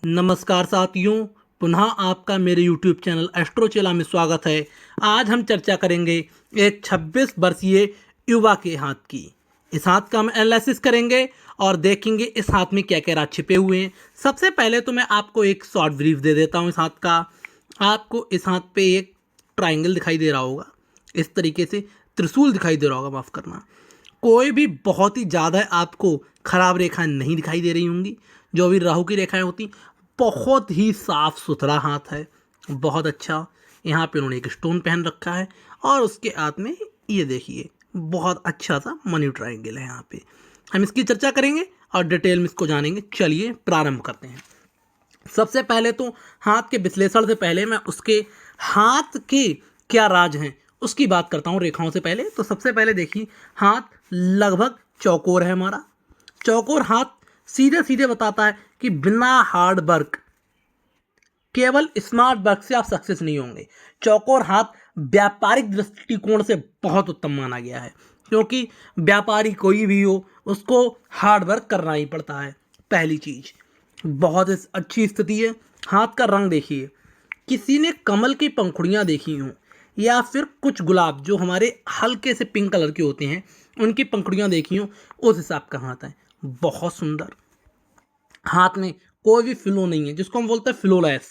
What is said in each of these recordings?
नमस्कार साथियों, पुनः आपका मेरे YouTube चैनल एस्ट्रोचेला में स्वागत है। आज हम चर्चा करेंगे एक 26 वर्षीय युवा के हाथ की। इस हाथ का हम एनालिसिस करेंगे और देखेंगे इस हाथ में क्या क्या राज छिपे हुए हैं। सबसे पहले तो मैं आपको एक शॉर्ट ब्रीफ दे देता हूँ इस हाथ का। आपको इस हाथ पे एक ट्राइंगल दिखाई दे रहा होगा, इस तरीके से त्रिशूल दिखाई दे रहा होगा, माफ़ करना। कोई भी बहुत ही ज़्यादा आपको खराब रेखाएं नहीं दिखाई दे रही होंगी। जो भी राहु की रेखाएं होती, बहुत ही साफ सुथरा हाथ है, बहुत अच्छा। यहाँ पे उन्होंने एक स्टोन पहन रखा है और उसके हाथ में ये देखिए बहुत अच्छा सा मनी ट्रायंगल है। यहाँ पे हम इसकी चर्चा करेंगे और डिटेल में इसको जानेंगे। चलिए प्रारंभ करते हैं। सबसे पहले तो हाथ के विश्लेषण से पहले मैं उसके हाथ के क्या राज हैं उसकी बात करता हूँ रेखाओं से पहले। तो सबसे पहले देखिए, हाथ लगभग चौकोर है हमारा। चौकोर हाथ सीधे सीधे बताता है कि बिना हार्ड वर्क, केवल स्मार्ट वर्क से आप सक्सेस नहीं होंगे। चौकोर हाथ व्यापारिक दृष्टिकोण से बहुत उत्तम माना गया है, क्योंकि व्यापारी कोई भी हो उसको हार्ड वर्क करना ही पड़ता है। पहली चीज, बहुत अच्छी स्थिति है। हाथ का रंग देखिए, किसी ने कमल की पंखुड़ियाँ देखी हों या फिर कुछ गुलाब जो हमारे हल्के से पिंक कलर के होते हैं उनकी पंखुड़ियाँ देखी हों, उस हिसाब का हाथ है। बहुत सुंदर। हाथ में कोई भी फ्लो नहीं है, जिसको हम बोलते हैं फ्लोलेस।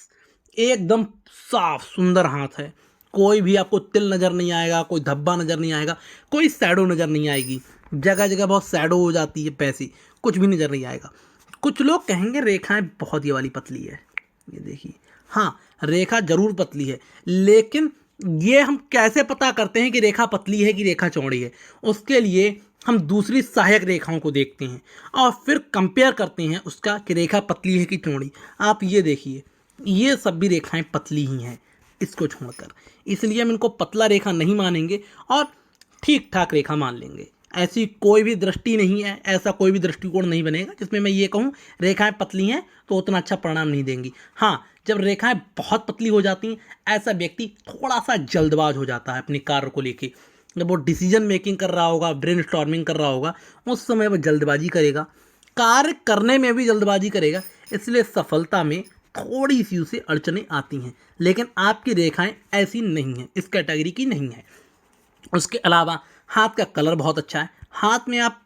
एकदम साफ सुंदर हाथ है। कोई भी आपको तिल नज़र नहीं आएगा, कोई धब्बा नज़र नहीं आएगा, कोई शैडो नज़र नहीं आएगी। जगह जगह बहुत शैडो हो जाती है, पैसी कुछ भी नज़र नहीं आएगा। कुछ लोग कहेंगे रेखाएं बहुत ये वाली पतली है, ये देखिए। हाँ, रेखा जरूर पतली है, लेकिन ये हम कैसे पता करते हैं कि रेखा पतली है कि रेखा चौड़ी है? उसके लिए हम दूसरी सहायक रेखाओं को देखते हैं और फिर कंपेयर करते हैं उसका कि रेखा पतली है कि चौड़ी। आप ये देखिए, ये सब भी रेखाएं पतली ही हैं इसको छोड़कर, इसलिए हम इनको पतला रेखा नहीं मानेंगे और ठीक ठाक रेखा मान लेंगे। ऐसी कोई भी दृष्टि नहीं है, ऐसा कोई भी दृष्टिकोण नहीं बनेगा जिसमें मैं ये कहूँ रेखाएं पतली हैं तो उतना अच्छा परिणाम नहीं देंगी। हाँ, जब रेखाएं बहुत पतली हो जाती हैं, ऐसा व्यक्ति थोड़ा सा जल्दबाज हो जाता है अपने कार्य को लेके। जब वो डिसीजन मेकिंग कर रहा होगा, ब्रेन स्टॉर्मिंग कर रहा होगा, उस समय वो जल्दबाजी करेगा, कार्य करने में भी जल्दबाजी करेगा, इसलिए सफलता में थोड़ी सी उसे अड़चनें आती हैं। लेकिन आपकी रेखाएं ऐसी नहीं हैं, इस कैटेगरी की नहीं है। उसके अलावा हाथ का कलर बहुत अच्छा है। हाथ में आप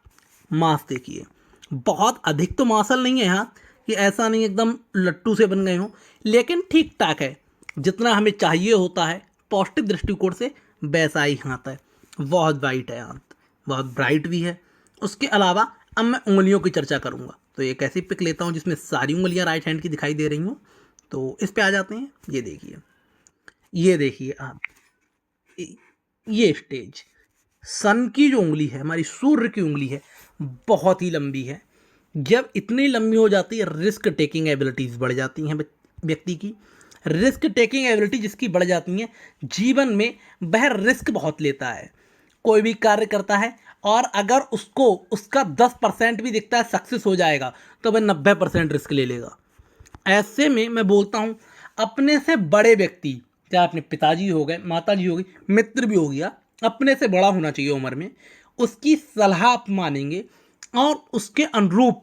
मांस देखिए, बहुत अधिक तो मांसल नहीं है हाथ, कि ऐसा नहीं एकदम लट्टू से बन गए हों, लेकिन ठीक ठाक है, जितना हमें चाहिए होता है पौष्टिक दृष्टिकोण से, वैसा ही हाथ है। बहुत ब्राइट है हाथ, बहुत ब्राइट भी है। उसके अलावा अब मैं उंगलियों की चर्चा करूँगा, तो एक ऐसी पिक लेता हूँ जिसमें सारी उंगलियाँ राइट हैंड की दिखाई दे रही हूँ। तो इस पे आ जाते हैं। ये देखिए, ये देखिए आप, ये स्टेज सन की जो उंगली है, हमारी सूर्य की उंगली है, बहुत ही लंबी है। जब इतनी लंबी हो जाती है, रिस्क टेकिंग एबिलिटीज़ बढ़ जाती हैं व्यक्ति की। रिस्क टेकिंग एबिलिटी जिसकी बढ़ जाती है, जीवन में वह रिस्क बहुत लेता है। कोई भी कार्य करता है और अगर उसको उसका 10% भी दिखता है सक्सेस हो जाएगा, तो वह 90% रिस्क ले लेगा। ऐसे में मैं बोलता हूँ, अपने से बड़े व्यक्ति, चाहे अपने पिताजी हो गए, माताजी हो गई, मित्र भी हो गया, अपने से बड़ा होना चाहिए उम्र में, उसकी सलाह आप मानेंगे और उसके अनुरूप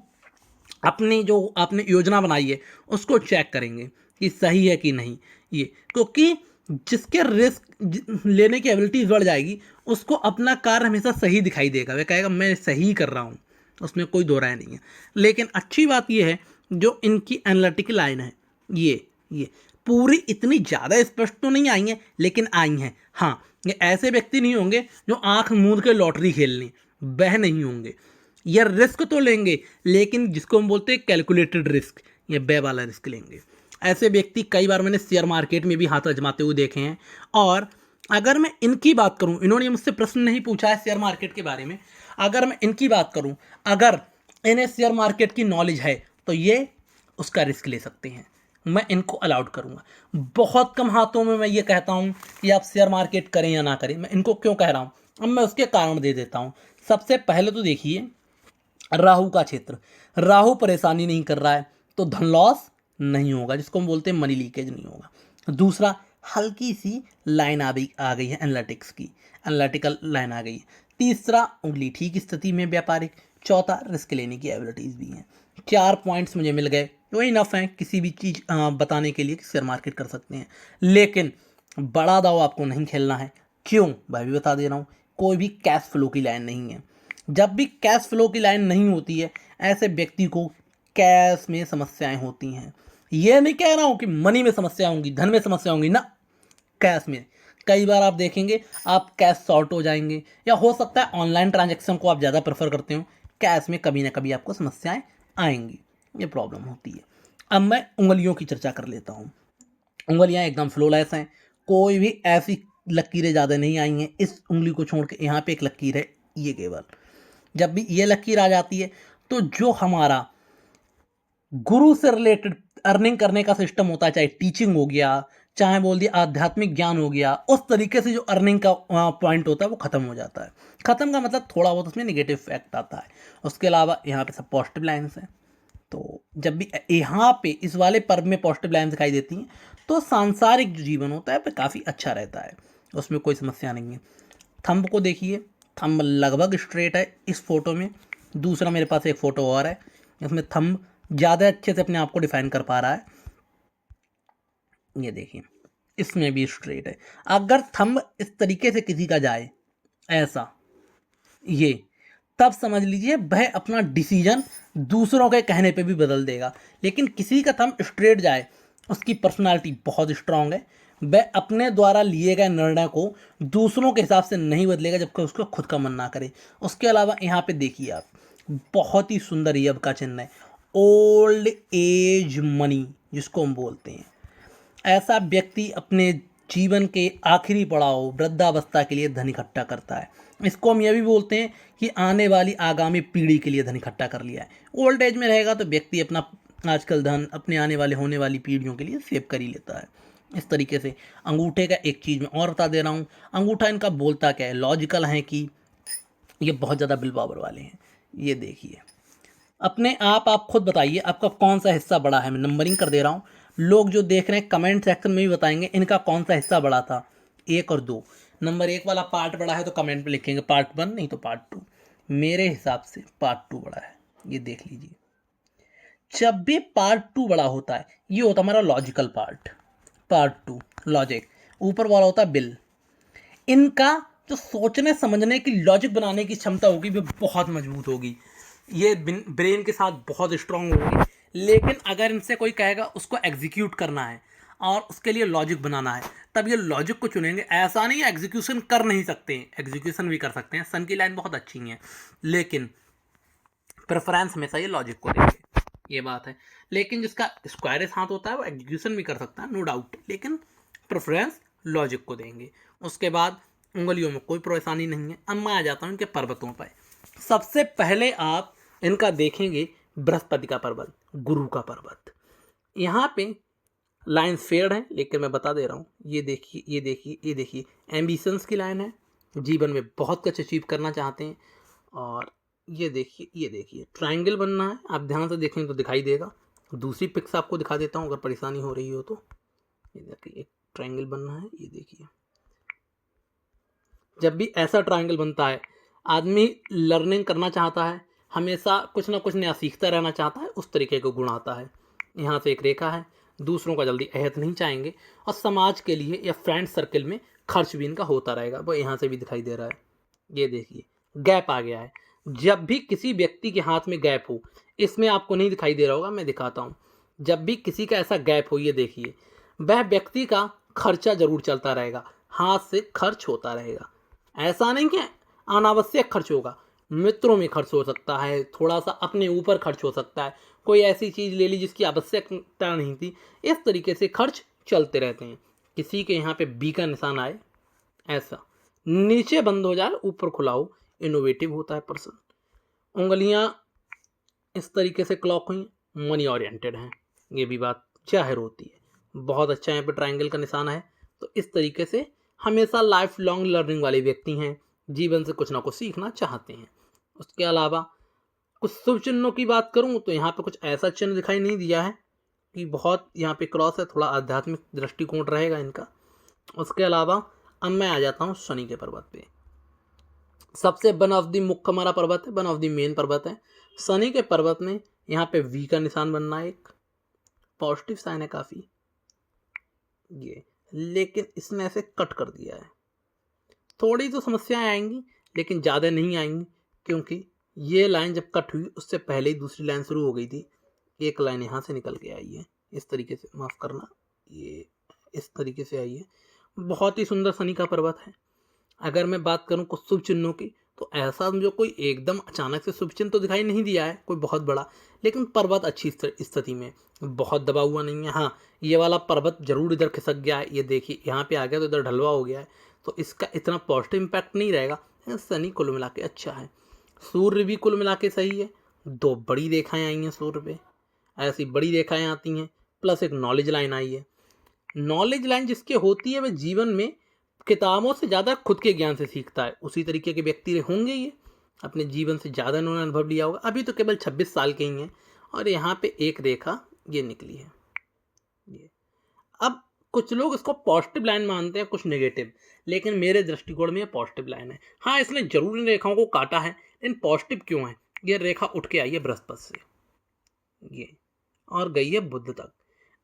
अपनी जो आपने योजना बनाई है उसको चेक करेंगे कि सही है कि नहीं। ये क्योंकि जिसके रिस्क लेने की एबिलिटीज बढ़ जाएगी, उसको अपना कार्य हमेशा सही दिखाई देगा, वह कहेगा मैं सही कर रहा हूँ, उसमें कोई दो राय नहीं है। लेकिन अच्छी बात यह है, जो इनकी एनालिटिकल लाइन है, ये पूरी इतनी ज़्यादा स्पष्ट तो नहीं आई हैं, लेकिन आई हैं। हाँ, ये ऐसे व्यक्ति नहीं होंगे जो आंख मूंद के लॉटरी खेल लें, वह नहीं होंगे। ये रिस्क तो लेंगे, लेकिन जिसको हम बोलते हैं कैलकुलेटेड रिस्क, ये बे वाला रिस्क लेंगे। ऐसे व्यक्ति कई बार मैंने शेयर मार्केट में भी हाथ आजमाते हुए देखे हैं। और अगर मैं इनकी बात करूं, इन्होंने मुझसे प्रश्न नहीं पूछा है शेयर मार्केट के बारे में, अगर मैं इनकी बात करूं, अगर इन्हें शेयर मार्केट की नॉलेज है तो ये उसका रिस्क ले सकते हैं, मैं इनको अलाउड करूंगा। बहुत कम हाथों में मैं ये कहता हूं कि आप शेयर मार्केट करें या ना करें। मैं इनको क्यों कह रहा हूं, अब मैं उसके कारण दे देता हूं। सबसे पहले तो देखिए, राहु का क्षेत्र, राहु परेशानी नहीं कर रहा है तो धन लॉस नहीं होगा, जिसको हम बोलते हैं मनी लीकेज नहीं होगा। दूसरा, हल्की सी लाइन आ गई है एनालिटिक्स की, एनालिटिकल लाइन आ गई है। तीसरा, उंगली ठीक स्थिति में व्यापारिक। चौथा, रिस्क लेने की एबिलिटीज़ भी हैं। 4 पॉइंट्स मुझे मिल गए वो इनफ है किसी भी चीज़ बताने के लिए कि शेयर मार्केट कर सकते हैं। लेकिन बड़ा दाव आपको नहीं खेलना है। क्यों? मैं भी बता दे रहा हूँ। कोई भी कैश फ्लो की लाइन नहीं है। जब भी कैश फ्लो की लाइन नहीं होती है, ऐसे व्यक्ति को कैश में समस्याएं होती हैं। ये नहीं कह रहा हूँ कि मनी में समस्या होंगी, धन में समस्या होंगी ना, कैश में। कई बार आप देखेंगे आप कैश शॉर्ट हो जाएंगे, या हो सकता है ऑनलाइन ट्रांजैक्शन को आप ज़्यादा प्रेफर करते हो, कैश में कभी ना कभी आपको समस्याएं आएंगी, ये प्रॉब्लम होती है। अब मैं उंगलियों की चर्चा कर लेता हूँ। उंगलियां एकदम फ्लोलेस हैं, कोई भी ऐसी लकीरें ज़्यादा नहीं आई हैं। इस उंगली को छोड़ के यहाँ पे एक लकीर है, ये केवल जब भी ये लकीर आ जाती है तो जो हमारा गुरु से रिलेटेड अर्निंग करने का सिस्टम होता है, चाहे टीचिंग हो गया, चाहे बोल दिया आध्यात्मिक ज्ञान हो गया, उस तरीके से जो अर्निंग का पॉइंट होता है वो ख़त्म हो जाता है। ख़त्म का मतलब थोड़ा बहुत उसमें निगेटिव इफेक्ट आता है। उसके अलावा यहाँ पे सब पॉजिटिव लाइन्स हैं। तो जब भी यहाँ पे इस वाले पर्व में पॉजिटिव लाइन दिखाई देती हैं तो सांसारिक जो जीवन होता है वह काफ़ी अच्छा रहता है, उसमें कोई समस्या नहीं है। थंब को देखिए, थंब लगभग स्ट्रेट है इस फोटो में। दूसरा मेरे पास एक फ़ोटो और है, इसमें थंब ज़्यादा अच्छे से अपने आप को डिफाइन कर पा रहा है। ये देखिए, इसमें भी स्ट्रेट है। अगर थंब इस तरीके से किसी का जाए ऐसा, ये, तब समझ लीजिए वह अपना डिसीजन दूसरों के कहने पे भी बदल देगा। लेकिन किसी का थंब स्ट्रेट जाए, उसकी पर्सनालिटी बहुत स्ट्रांग है, वह अपने द्वारा लिए गए निर्णय को दूसरों के हिसाब से नहीं बदलेगा जब तक उसको खुद का मन ना करे। उसके अलावा यहाँ पे देखिए आप, बहुत ही सुंदर यब का चिन्ह है, ओल्ड एज मनी जिसको हम बोलते हैं। ऐसा व्यक्ति अपने जीवन के आखिरी पड़ाव वृद्धावस्था के लिए धन इकट्ठा करता है। इसको हम यह भी बोलते हैं कि आने वाली आगामी पीढ़ी के लिए धन इकट्ठा कर लिया है। ओल्ड एज में रहेगा तो व्यक्ति अपना आजकल धन अपने आने वाले होने वाली पीढ़ियों के लिए सेव कर ही लेता है। इस तरीके से अंगूठे का एक चीज़ मैं और बता दे रहा हूँ। अंगूठा इनका बोलता क्या है, लॉजिकल है कि ये बहुत ज़्यादा बिल पावर वाले हैं। ये देखिए, अपने आप खुद बताइए आपका कौन सा हिस्सा बड़ा है। मैं नंबरिंग कर दे रहा हूँ, लोग जो देख रहे हैं कमेंट सेक्शन में भी बताएंगे इनका कौन सा हिस्सा बड़ा था, 1 और 2। नंबर 1 वाला पार्ट बड़ा है तो कमेंट में लिखेंगे पार्ट 1, नहीं तो पार्ट 2। मेरे हिसाब से पार्ट 2 बड़ा है, ये देख लीजिए। जब भी पार्ट 2 बड़ा होता है, ये होता है हमारा लॉजिकल पार्ट, पार्ट 2 लॉजिक। ऊपर वाला होता है बिल। इनका जो सोचने समझने की, लॉजिक बनाने की क्षमता होगी वो बहुत मजबूत होगी, ये ब्रेन के साथ बहुत स्ट्रांग होगी। लेकिन अगर इनसे कोई कहेगा उसको एग्जीक्यूट करना है और उसके लिए लॉजिक बनाना है, तब ये लॉजिक को चुनेंगे। ऐसा नहीं है एग्जीक्यूशन कर नहीं सकते हैं, एग्जीक्यूशन भी कर सकते हैं, सन की लाइन बहुत अच्छी है, लेकिन प्रेफरेंस हमेशा ये लॉजिक को देंगे, ये बात है। लेकिन जिसका स्क्वायरस हाथ होता है वो एग्जीक्यूशन भी कर सकता है, नो डाउट, लेकिन प्रेफरेंस लॉजिक को देंगे। उसके बाद उंगलियों में कोई परेशानी नहीं है। अब मैं आ जाता हूँ इनके पर्वतों पर। सबसे पहले आप इनका देखेंगे बृहस्पति का पर्वत, गुरु का पर्वत। यहाँ पे लाइन फेड है, लेकिन मैं बता दे रहा हूँ, ये देखिए, ये देखिए, ये देखिए, एम्बिशंस की लाइन है, जीवन में बहुत कुछ अचीव करना चाहते हैं। और ये देखिए, ये देखिए, ट्रायंगल बनना है। आप ध्यान से देखेंगे तो दिखाई देगा। दूसरी पिक्स आपको दिखा देता हूँ अगर परेशानी हो रही हो तो। ये देखिए, एक ट्रायंगल बनना है, ये देखिए। जब भी ऐसा ट्रायंगल बनता है, आदमी लर्निंग करना चाहता है, हमेशा कुछ ना कुछ नया सीखता रहना चाहता है, उस तरीके को गुण आता है। यहाँ से एक रेखा है, दूसरों का जल्दी अहत नहीं चाहेंगे, और समाज के लिए या फ्रेंड सर्कल में खर्च भी इनका होता रहेगा, वो यहाँ से भी दिखाई दे रहा है। ये देखिए, गैप आ गया है। जब भी किसी व्यक्ति के हाथ में गैप हो, इसमें आपको नहीं दिखाई दे रहा होगा, मैं दिखाता हूँ। जब भी किसी का ऐसा गैप हो, ये देखिए, वह व्यक्ति का खर्चा जरूर चलता रहेगा, हाथ से खर्च होता रहेगा। ऐसा नहीं कि अनावश्यक खर्च होगा, मित्रों में खर्च हो सकता है, थोड़ा सा अपने ऊपर खर्च हो सकता है, कोई ऐसी चीज़ ले ली जिसकी आवश्यकता नहीं थी। इस तरीके से खर्च चलते रहते हैं। किसी के यहाँ पे बी का निशान आए, ऐसा नीचे बंद हो जाए, ऊपर खुला हो, इनोवेटिव होता है पर्सन। उंगलियां इस तरीके से क्लॉक हुई, मनी ओरिएंटेड हैं, ये भी बात जाहिर होती है। बहुत अच्छा यहाँ पे ट्रायंगल का निशान है, तो इस तरीके से हमेशा लाइफ लॉन्ग लर्निंग वाले व्यक्ति हैं, जीवन से कुछ ना कुछ सीखना चाहते हैं। उसके अलावा कुछ शुभ चिन्हों की बात करूं तो यहाँ पे कुछ ऐसा चिन्ह दिखाई नहीं दिया है कि बहुत यहाँ पे क्रॉस है, थोड़ा आध्यात्मिक दृष्टिकोण रहेगा इनका। उसके अलावा अब मैं आ जाता हूँ शनि के पर्वत पे। सबसे वन ऑफ द मुख्य हमारा पर्वत है, वन ऑफ द मेन पर्वत है। शनि के पर्वत में यहाँ पे वी का निशान बनना है एक, पॉजिटिव साइन है काफ़ी ये, लेकिन इसने ऐसे कट कर दिया है। थोड़ी तो समस्याएं आएंगी लेकिन ज़्यादा नहीं आएंगी, क्योंकि ये लाइन जब कट हुई उससे पहले ही दूसरी लाइन शुरू हो गई थी। एक लाइन यहाँ से निकल के आई है इस तरीके से, माफ़ करना, ये इस तरीके से आई है। बहुत ही सुंदर शनि का पर्वत है। अगर मैं बात करूं कुछ शुभ चिन्हों की, तो ऐसा मुझे कोई एकदम अचानक से शुभ चिन्ह तो दिखाई नहीं दिया है कोई बहुत बड़ा, लेकिन पर्वत अच्छी स्थिति में, बहुत दबा हुआ नहीं है। हाँ, ये वाला पर्वत जरूर इधर खिसक गया है, ये देखिए यहाँ पे आ गया तो इधर ढलवा हो गया है, तो इसका इतना पॉजिटिव इम्पैक्ट नहीं रहेगा। शनि कुल मिला के अच्छा है। सूर्य भी कुल मिला के सही है। 2 बड़ी रेखाएं आई हैं सूर्य पे, ऐसी बड़ी रेखाएं आती हैं, प्लस एक नॉलेज लाइन आई है। नॉलेज लाइन जिसके होती है वह जीवन में किताबों से ज़्यादा खुद के ज्ञान से सीखता है। उसी तरीके के व्यक्ति होंगे ये, अपने जीवन से ज़्यादा इन्होंने अनुभव लिया होगा। अभी तो केवल 26 साल के ही हैं और यहाँ पे एक रेखा ये निकली है ये। अब कुछ लोग इसको पॉजिटिव लाइन मानते हैं, कुछ नेगेटिव, लेकिन मेरे दृष्टिकोण में ये पॉजिटिव लाइन है। हाँ, इसने जरूर इन रेखाओं को काटा है, लेकिन पॉजिटिव क्यों है? ये रेखा उठ के आई है बृहस्पति से ये और गई है बुध तक।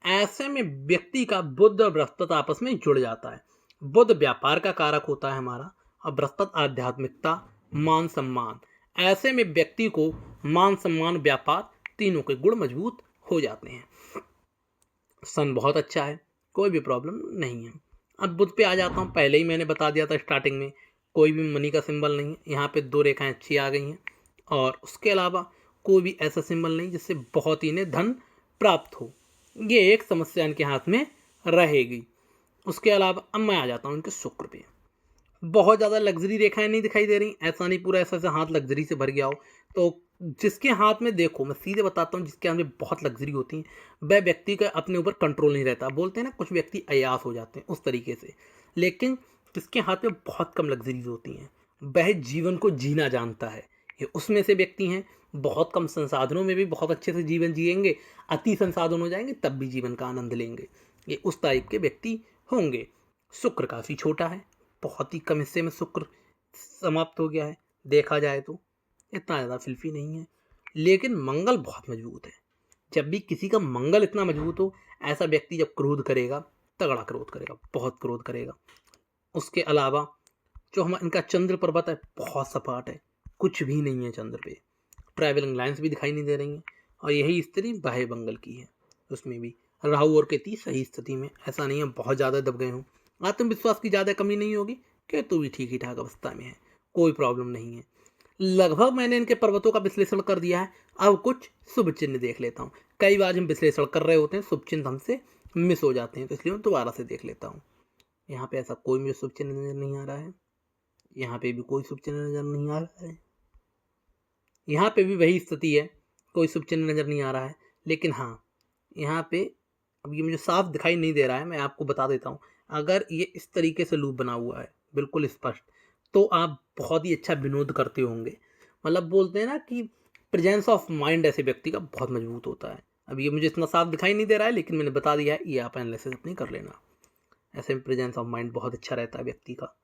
ऐसे में व्यक्ति का बुध और बृहस्पति आपस में जुड़ जाता है। बुध व्यापार का कारक होता है हमारा, और बृहस्पति आध्यात्मिकता, मान सम्मान। ऐसे में व्यक्ति को मान सम्मान व्यापार तीनों के गुण मजबूत हो जाते हैं। सन बहुत अच्छा है, कोई भी प्रॉब्लम नहीं है। अब बुध पे आ जाता हूँ। पहले ही मैंने बता दिया था स्टार्टिंग में, कोई भी मनी का सिंबल नहीं है। यहाँ पे 2 रेखाएं अच्छी आ गई हैं, और उसके अलावा कोई भी ऐसा सिंबल नहीं जिससे बहुत ही इन्हें धन प्राप्त हो। ये एक समस्या इनके हाथ में रहेगी। उसके अलावा अब मैं आ जाता हूँ इनके शुक्र पे। बहुत ज़्यादा लग्जरी रेखाएं नहीं दिखाई दे रही, ऐसा नहीं पूरा ऐसा हाथ लग्जरी से भर गया हो। तो जिसके हाथ में, देखो मैं सीधे बताता हूँ, जिसके हाथ में बहुत लग्जरी होती है वह व्यक्ति का अपने ऊपर कंट्रोल नहीं रहता। बोलते हैं ना कुछ व्यक्ति अयास हो जाते हैं, उस तरीके से। लेकिन जिसके हाथ में बहुत कम लग्जरीज होती हैं वह जीवन को जीना जानता है, ये उसमें से व्यक्ति हैं। बहुत कम संसाधनों में भी बहुत अच्छे से जीवन जिएंगे, अति संसाधन हो जाएंगे तब भी जीवन का आनंद लेंगे, ये उस टाइप के व्यक्ति होंगे। शुक्र काफ़ी छोटा है, बहुत ही कम हिस्से में शुक्र समाप्त हो गया है। देखा जाए तो इतना ज़्यादा फिल्फी नहीं है, लेकिन मंगल बहुत मजबूत है। जब भी किसी का मंगल इतना मजबूत हो, ऐसा व्यक्ति जब क्रोध करेगा, तगड़ा क्रोध करेगा, बहुत क्रोध करेगा। उसके अलावा जो हम इनका चंद्र पर्वत है बहुत सपाट है, कुछ भी नहीं है चंद्र पे। ट्रैवलिंग लाइन्स भी दिखाई नहीं दे रही हैं, और यही स्थिति बाह्य मंगल की है। उसमें भी राहु और केतु सही स्थिति में, ऐसा नहीं है बहुत ज़्यादा दब गए हों। आत्मविश्वास की ज़्यादा कमी नहीं होगी, केतु भी ठीक ही ठाक अवस्था में है, कोई प्रॉब्लम नहीं है। लगभग मैंने इनके पर्वतों का विश्लेषण कर दिया है। अब कुछ शुभ चिन्ह देख लेता हूँ। कई बार हम विश्लेषण कर रहे होते हैं, शुभ चिन्ह हमसे मिस हो जाते हैं, तो इसलिए मैं दोबारा से देख लेता हूँ। यहाँ पे ऐसा कोई मुझे शुभ चिन्ह नजर नहीं आ रहा है। यहाँ पे भी कोई शुभ चिन्ह नजर नहीं आ रहा है। यहाँ पे भी वही स्थिति है, कोई शुभ चिन्ह नजर नहीं आ रहा है। लेकिन हाँ, यहाँ पे अब ये मुझे साफ दिखाई नहीं दे रहा है, मैं आपको बता देता हूँ। अगर ये इस तरीके से लूप बना हुआ है बिल्कुल स्पष्ट, तो आप बहुत ही अच्छा विनोद करते होंगे। मतलब बोलते हैं ना कि प्रेजेंस ऑफ माइंड ऐसे व्यक्ति का बहुत मजबूत होता है। अब ये मुझे इतना साफ दिखाई नहीं दे रहा है, लेकिन मैंने बता दिया है, ये आप एनालिसिस अपनी कर लेना। ऐसे में प्रेजेंस ऑफ माइंड बहुत अच्छा रहता है व्यक्ति का।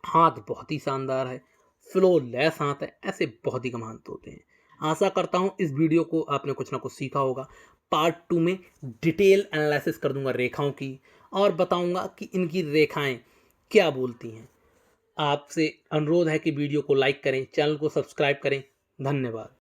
हाथ बहुत ही शानदार है, फ्लो लेस हाथ है, ऐसे बहुत ही कम हाथ होते हैं। आशा करता हूँ इस वीडियो को आपने कुछ ना कुछ सीखा होगा। पार्ट 2 में डिटेल एनालिसिस कर दूंगा रेखाओं की, और बताऊंगा कि इनकी रेखाएं क्या बोलती हैं। आपसे अनुरोध है कि वीडियो को लाइक करें, चैनल को सब्सक्राइब करें। धन्यवाद।